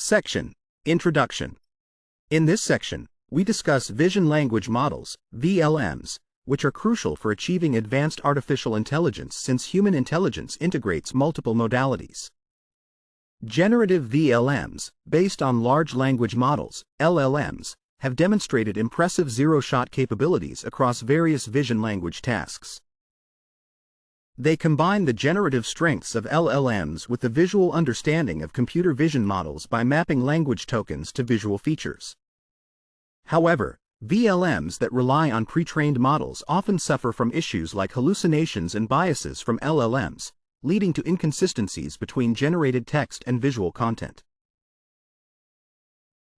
Section: Introduction. In this section, we discuss vision language models, VLMs, which are crucial for achieving advanced artificial intelligence since human intelligence integrates multiple modalities. Generative VLMs, based on large language models, LLMs, have demonstrated impressive zero-shot capabilities across various vision language tasks. They combine the generative strengths of LLMs with the visual understanding of computer vision models by mapping language tokens to visual features. However, VLMs that rely on pre-trained models often suffer from issues like hallucinations and biases from LLMs, leading to inconsistencies between generated text and visual content.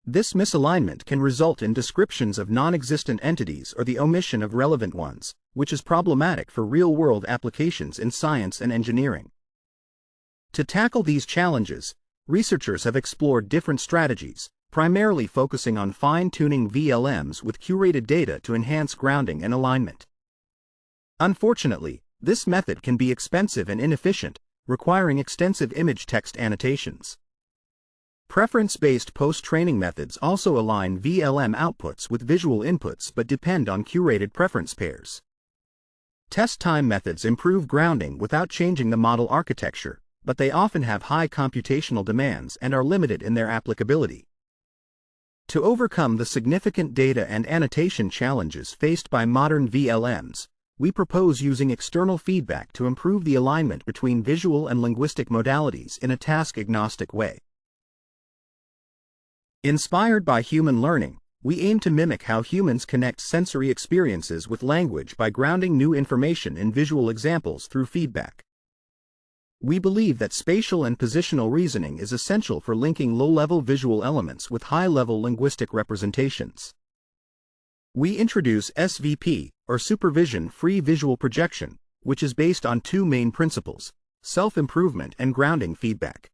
This misalignment can result in descriptions of non-existent entities or the omission of relevant ones, which is problematic for real-world applications in science and engineering. To tackle these challenges, researchers have explored different strategies, primarily focusing on fine-tuning VLMs with curated data to enhance grounding and alignment. Unfortunately, this method can be expensive and inefficient, requiring extensive image-text annotations. Preference-based post-training methods also align VLM outputs with visual inputs but depend on curated preference pairs. Test-time methods improve grounding without changing the model architecture, but they often have high computational demands and are limited in their applicability. To overcome the significant data and annotation challenges faced by modern VLMs, we propose using external feedback to improve the alignment between visual and linguistic modalities in a task-agnostic way. Inspired by human learning, we aim to mimic how humans connect sensory experiences with language by grounding new information in visual examples through feedback. We believe that spatial and positional reasoning is essential for linking low-level visual elements with high-level linguistic representations. We introduce SVP, or supervision-free visual projection, which is based on two main principles: self-improvement and grounding feedback.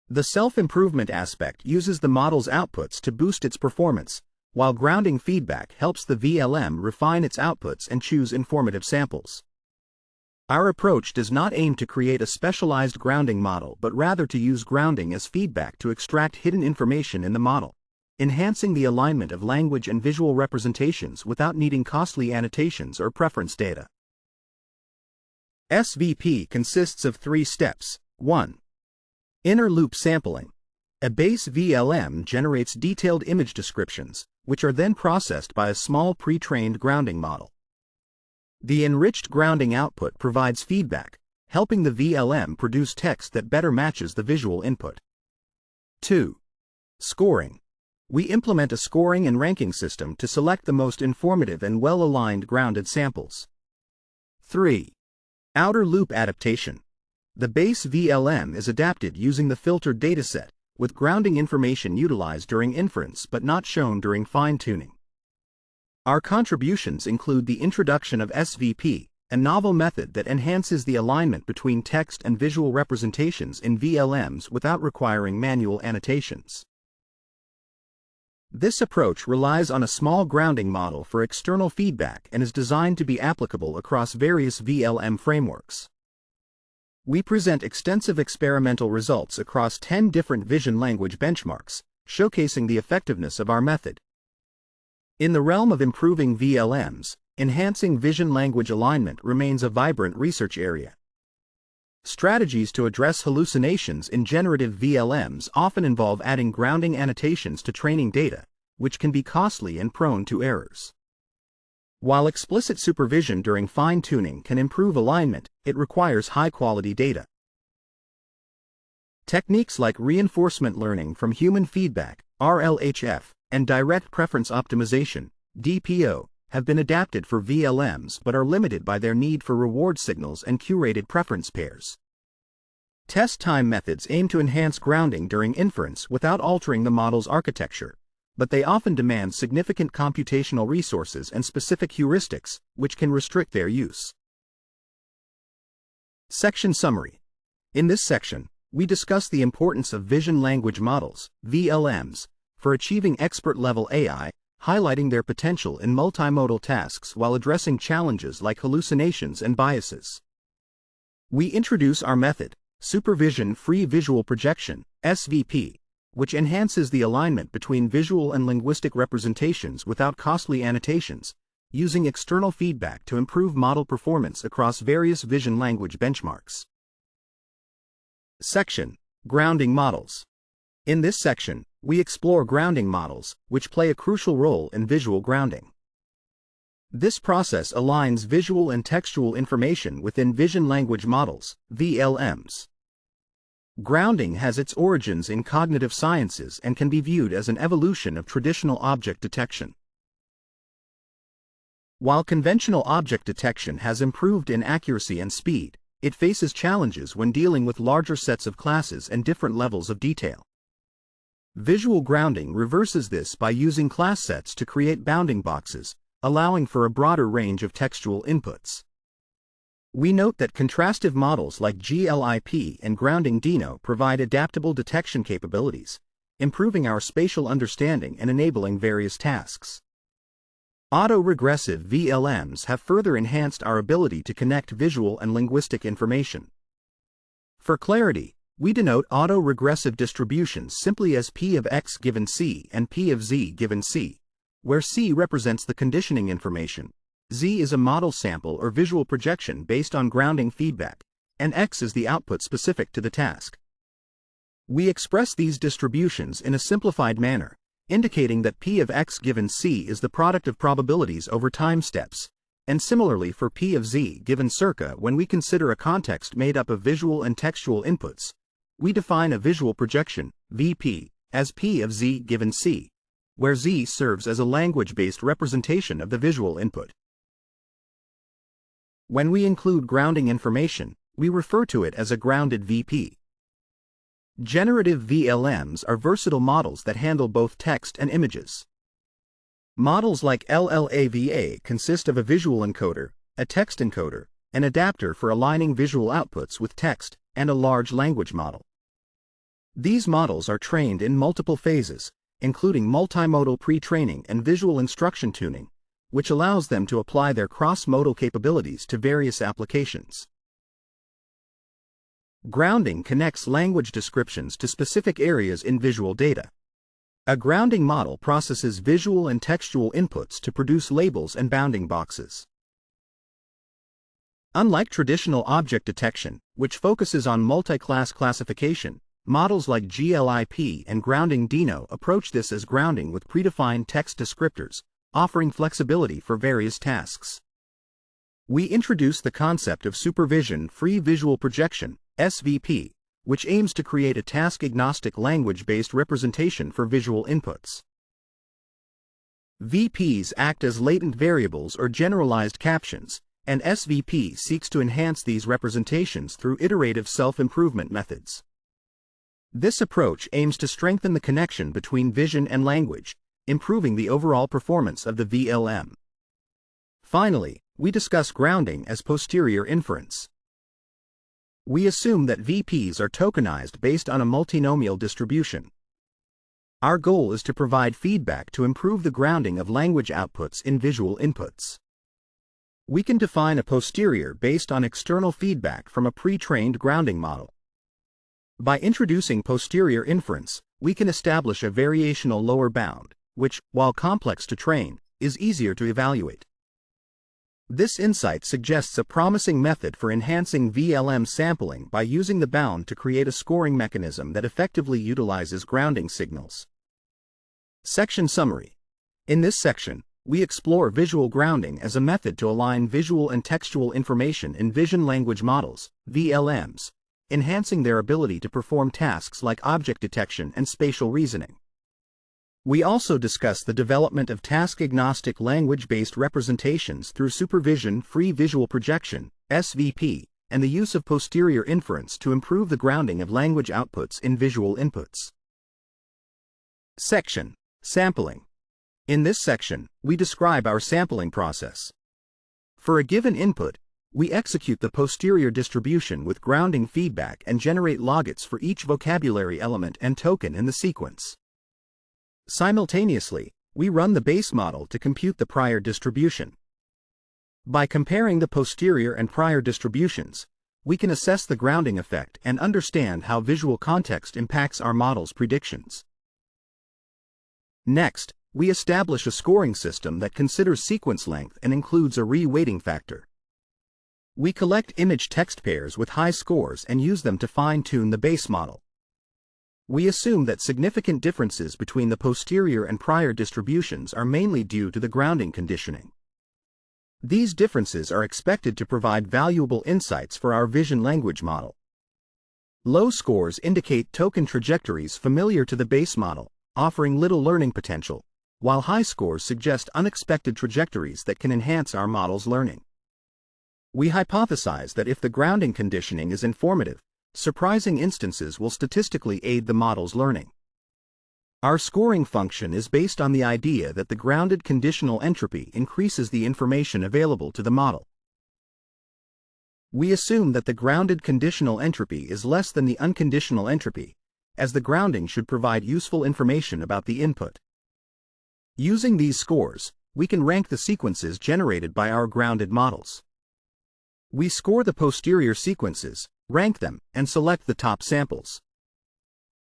The self-improvement aspect uses the model's outputs to boost its performance, while grounding feedback helps the VLM refine its outputs and choose informative samples. Our approach does not aim to create a specialized grounding model but rather to use grounding as feedback to extract hidden information in the model, enhancing the alignment of language and visual representations without needing costly annotations or preference data. SVP consists of 3 steps. 1. Inner loop sampling. A base VLM generates detailed image descriptions, which are then processed by a small pre-trained grounding model. The enriched grounding output provides feedback, helping the VLM produce text that better matches the visual input. 2. Scoring. We implement a scoring and ranking system to select the most informative and well-aligned grounded samples. 3. Outer loop adaptation. The base VLM is adapted using the filtered dataset, with grounding information utilized during inference but not shown during fine-tuning. Our contributions include the introduction of SVP, a novel method that enhances the alignment between text and visual representations in VLMs without requiring manual annotations. This approach relies on a small grounding model for external feedback and is designed to be applicable across various VLM frameworks. We present extensive experimental results across 10 different vision language benchmarks, showcasing the effectiveness of our method. In the realm of improving VLMs, enhancing vision language alignment remains a vibrant research area. Strategies to address hallucinations in generative VLMs often involve adding grounding annotations to training data, which can be costly and prone to errors. While explicit supervision during fine-tuning can improve alignment, it requires high-quality data. Techniques like reinforcement learning from human feedback, RLHF, and direct preference optimization, DPO, have been adapted for VLMs but are limited by their need for reward signals and curated preference pairs. Test time methods aim to enhance grounding during inference without altering the model's architecture, but they often demand significant computational resources and specific heuristics, which can restrict their use. Section Summary. In this section, we discuss the importance of vision language models, VLMs, for achieving expert-level AI, highlighting their potential in multimodal tasks while addressing challenges like hallucinations and biases. We introduce our method, Supervision-free visual projection, SVP, which enhances the alignment between visual and linguistic representations without costly annotations, using external feedback to improve model performance across various vision language benchmarks. Section: Grounding Models. In this section, we explore grounding models, which play a crucial role in visual grounding. This process aligns visual and textual information within vision language models, VLMs. Grounding has its origins in cognitive sciences and can be viewed as an evolution of traditional object detection. While conventional object detection has improved in accuracy and speed, it faces challenges when dealing with larger sets of classes and different levels of detail. Visual grounding reverses this by using class sets to create bounding boxes, allowing for a broader range of textual inputs. We note that contrastive models like GLIP and grounding Dino provide adaptable detection capabilities, improving our spatial understanding and enabling various tasks. Autoregressive VLMs have further enhanced our ability to connect visual and linguistic information. For clarity, we denote autoregressive distributions simply as P of X given C and P of Z given C, where C represents the conditioning information, Z is a model sample or visual projection based on grounding feedback, and X is the output specific to the task. We express these distributions in a simplified manner, indicating that P of X given C is the product of probabilities over time steps, and similarly for P of Z given circa when we consider a context made up of visual and textual inputs, we define a visual projection, VP, as P of Z given C, where Z serves as a language-based representation of the visual input. When we include grounding information, we refer to it as a grounded VP. Generative VLMs are versatile models that handle both text and images. Models like LLAVA consist of a visual encoder, a text encoder, an adapter for aligning visual outputs with text, and a large language model. These models are trained in multiple phases, including multimodal pre-training and visual instruction tuning, which allows them to apply their cross-modal capabilities to various applications. Grounding connects language descriptions to specific areas in visual data. A grounding model processes visual and textual inputs to produce labels and bounding boxes. Unlike traditional object detection, which focuses on multi-class classification, models like GLIP and grounding Dino approach this as grounding with predefined text descriptors, offering flexibility for various tasks. We introduce the concept of supervision-free visual projection, SVP, which aims to create a task-agnostic language-based representation for visual inputs. VPs act as latent variables or generalized captions, and SVP seeks to enhance these representations through iterative self-improvement methods. This approach aims to strengthen the connection between vision and language, improving the overall performance of the VLM. Finally, we discuss grounding as posterior inference. We assume that VPs are tokenized based on a multinomial distribution. Our goal is to provide feedback to improve the grounding of language outputs in visual inputs. We can define a posterior based on external feedback from a pre-trained grounding model. By introducing posterior inference, we can establish a variational lower bound, which, while complex to train, is easier to evaluate. This insight suggests a promising method for enhancing VLM sampling by using the bound to create a scoring mechanism that effectively utilizes grounding signals. Section Summary. In this section, we explore visual grounding as a method to align visual and textual information in vision language models, VLMs, enhancing their ability to perform tasks like object detection and spatial reasoning. We also discuss the development of task-agnostic language-based representations through supervision-free visual projection, SVP, and the use of posterior inference to improve the grounding of language outputs in visual inputs. Section: Sampling. In this section, we describe our sampling process. For a given input, we execute the posterior distribution with grounding feedback and generate logits for each vocabulary element and token in the sequence. Simultaneously, we run the base model to compute the prior distribution. By comparing the posterior and prior distributions, we can assess the grounding effect and understand how visual context impacts our model's predictions. Next, we establish a scoring system that considers sequence length and includes a re-weighting factor. We collect image-text pairs with high scores and use them to fine-tune the base model. We assume that significant differences between the posterior and prior distributions are mainly due to the grounding conditioning. These differences are expected to provide valuable insights for our vision-language model. Low scores indicate token trajectories familiar to the base model, offering little learning potential, while high scores suggest unexpected trajectories that can enhance our model's learning. We hypothesize that if the grounding conditioning is informative, surprising instances will statistically aid the model's learning. Our scoring function is based on the idea that the grounded conditional entropy increases the information available to the model. We assume that the grounded conditional entropy is less than the unconditional entropy, as the grounding should provide useful information about the input. Using these scores, we can rank the sequences generated by our grounded models. We score the posterior sequences, rank them, and select the top samples.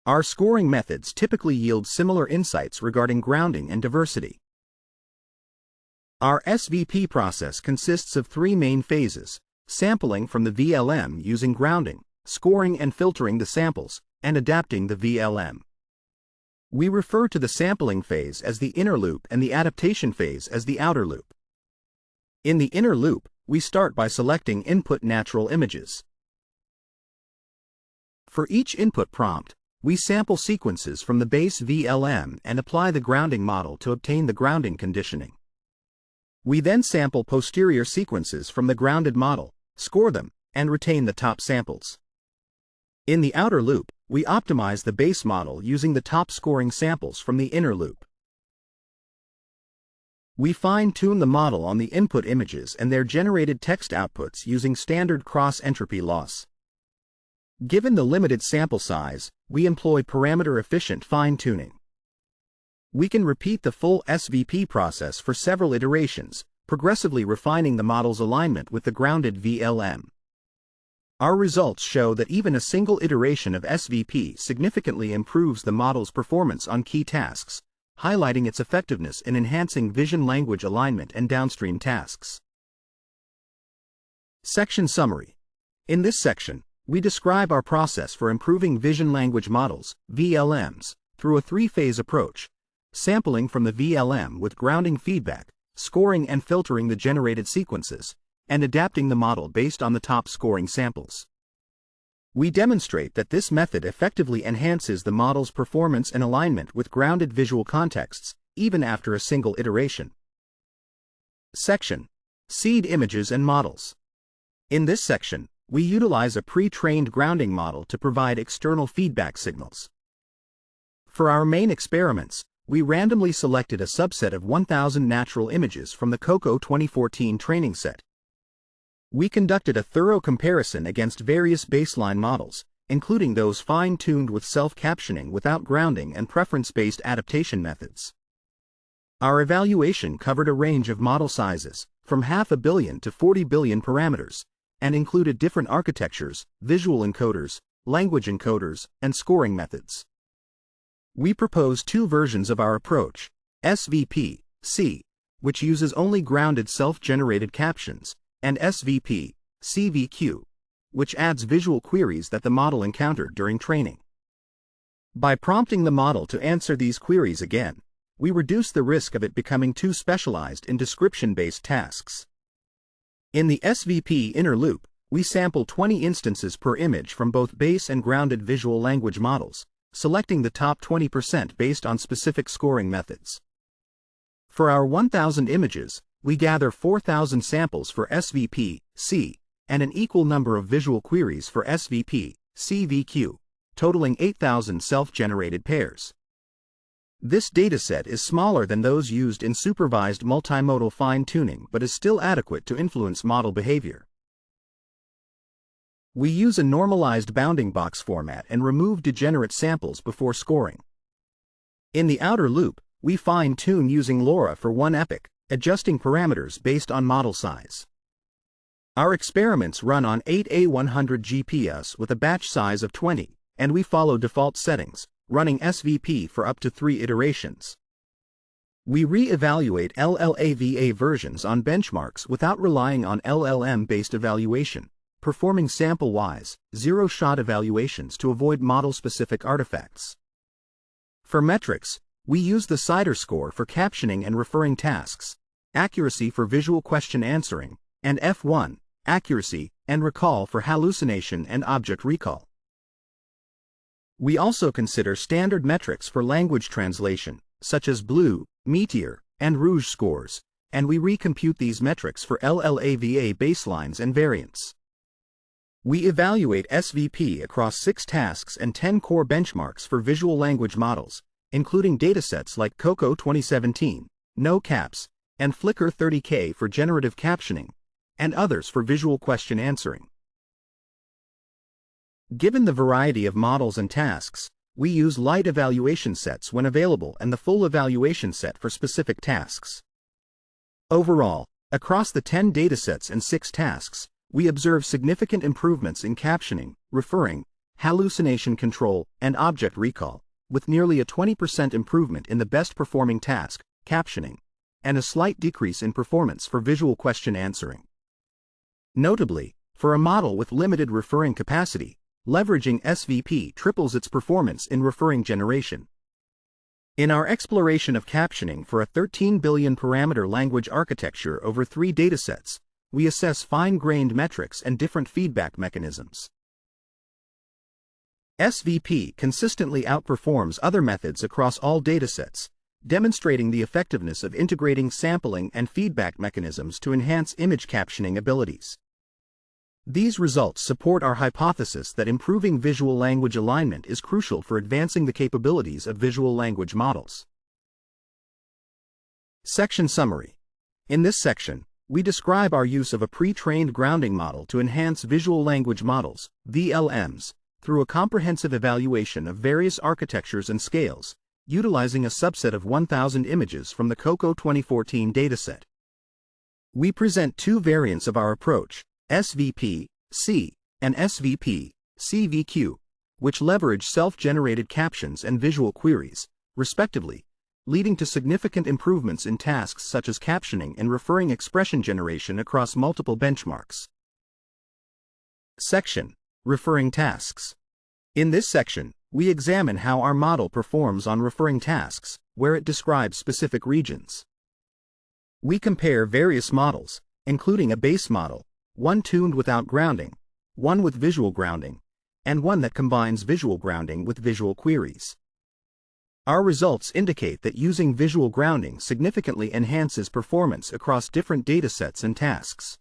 Our scoring methods typically yield similar insights regarding grounding and diversity. Our SVP process consists of three main phases: sampling from the VLM using grounding, scoring and filtering the samples, and adapting the VLM. We refer to the sampling phase as the inner loop and the adaptation phase as the outer loop. In the inner loop, we start by selecting input natural images. For each input prompt, we sample sequences from the base VLM and apply the grounding model to obtain the grounding conditioning. We then sample posterior sequences from the grounded model, score them, and retain the top samples. In the outer loop, we optimize the base model using the top scoring samples from the inner loop. We fine-tune the model on the input images and their generated text outputs using standard cross-entropy loss. Given the limited sample size, we employ parameter-efficient fine-tuning. We can repeat the full SVP process for several iterations, progressively refining the model's alignment with the grounded VLM. Our results show that even a single iteration of SVP significantly improves the model's performance on key tasks, highlighting its effectiveness in enhancing vision-language alignment and downstream tasks. Section Summary. In this section, we describe our process for improving vision-language models, VLMs, through a three-phase approach: sampling from the VLM with grounding feedback, scoring and filtering the generated sequences, and adapting the model based on the top scoring samples. We demonstrate that this method effectively enhances the model's performance and alignment with grounded visual contexts, even after a single iteration. Section: Seed Images and Models. In this section, we utilize a pre-trained grounding model to provide external feedback signals. For our main experiments, we randomly selected a subset of 1,000 natural images from the COCO 2014 training set. We conducted a thorough comparison against various baseline models, including those fine-tuned with self-captioning without grounding and preference-based adaptation methods. Our evaluation covered a range of model sizes, from 500 million to 40 billion parameters, and included different architectures, visual encoders, language encoders, and scoring methods. We propose two versions of our approach: SVP-C, which uses only grounded self-generated captions, and SVP-CVQ, which adds visual queries that the model encountered during training. By prompting the model to answer these queries again, we reduce the risk of it becoming too specialized in description-based tasks. In the SVP inner loop, we sample 20 instances per image from both base and grounded visual language models, selecting the top 20% based on specific scoring methods. For our 1,000 images, we gather 4,000 samples for SVP-C and an equal number of visual queries for SVP-CVQ, totaling 8,000 self-generated pairs. This dataset is smaller than those used in supervised multimodal fine-tuning but is still adequate to influence model behavior. We use a normalized bounding box format and remove degenerate samples before scoring. In the outer loop, we fine-tune using LoRa for one epoch, adjusting parameters based on model size. Our experiments run on 8A100 GPS with a batch size of 20, and we follow default settings, running SVP for up to 3 iterations. We re-evaluate LLAVA versions on benchmarks without relying on LLM-based evaluation, performing sample-wise, zero-shot evaluations to avoid model-specific artifacts. For metrics, we use the CIDR score for captioning and referring tasks, accuracy for visual question answering, and F1, accuracy and recall for hallucination and object recall. We also consider standard metrics for language translation, such as BLEU, Meteor, and Rouge scores, and we recompute these metrics for LLAVA baselines and variants. We evaluate SVP across 6 tasks and 10 core benchmarks for visual language models, including datasets like COCO 2017, NoCaps, and Flickr 30K for generative captioning, and others for visual question answering. Given the variety of models and tasks, we use light evaluation sets when available and the full evaluation set for specific tasks. Overall, across the 10 datasets and 6 tasks, we observe significant improvements in captioning, referring, hallucination control, and object recall, with nearly a 20% improvement in the best performing task, captioning, and a slight decrease in performance for visual question answering. Notably, for a model with limited referring capacity, leveraging SVP triples its performance in referring generation. In our exploration of captioning for a 13 billion parameter language architecture over 3 datasets, we assess fine-grained metrics and different feedback mechanisms. SVP consistently outperforms other methods across all datasets, demonstrating the effectiveness of integrating sampling and feedback mechanisms to enhance image captioning abilities. These results support our hypothesis that improving visual language alignment is crucial for advancing the capabilities of visual language models. Section Summary. In this section, we describe our use of a pre-trained grounding model to enhance visual language models, VLMs, through a comprehensive evaluation of various architectures and scales, utilizing a subset of 1,000 images from the COCO 2014 dataset. We present 2 variants of our approach, SVP-C and SVP-CVQ, which leverage self-generated captions and visual queries, respectively, leading to significant improvements in tasks such as captioning and referring expression generation across multiple benchmarks. Section: Referring tasks. In this section, we examine how our model performs on referring tasks, where it describes specific regions. We compare various models, including a base model, one tuned without grounding, one with visual grounding, and one that combines visual grounding with visual queries. Our results indicate that using visual grounding significantly enhances performance across different datasets and tasks.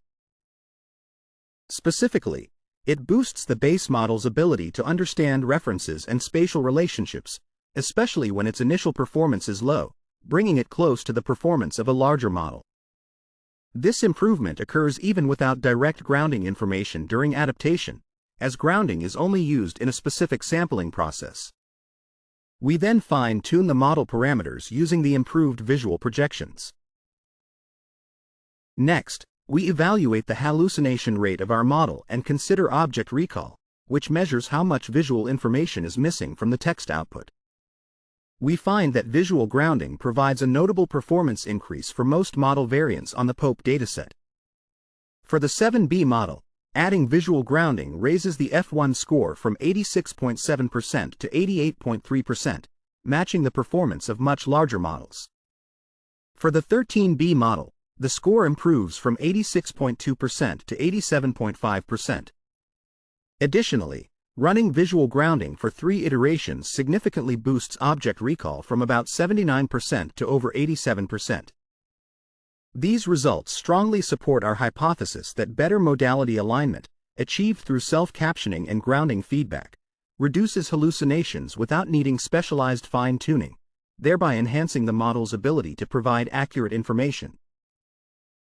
Specifically, it boosts the base model's ability to understand references and spatial relationships, especially when its initial performance is low, bringing it close to the performance of a larger model. This improvement occurs even without direct grounding information during adaptation, as grounding is only used in a specific sampling process. We then fine-tune the model parameters using the improved visual projections. Next, we evaluate the hallucination rate of our model and consider object recall, which measures how much visual information is missing from the text output. We find that visual grounding provides a notable performance increase for most model variants on the POPE dataset. For the 7B model, adding visual grounding raises the F1 score from 86.7% to 88.3%, matching the performance of much larger models. For the 13B model, the score improves from 86.2% to 87.5%. Additionally, running visual grounding for 3 iterations significantly boosts object recall from about 79% to over 87%. These results strongly support our hypothesis that better modality alignment, achieved through self-captioning and grounding feedback, reduces hallucinations without needing specialized fine-tuning, thereby enhancing the model's ability to provide accurate information.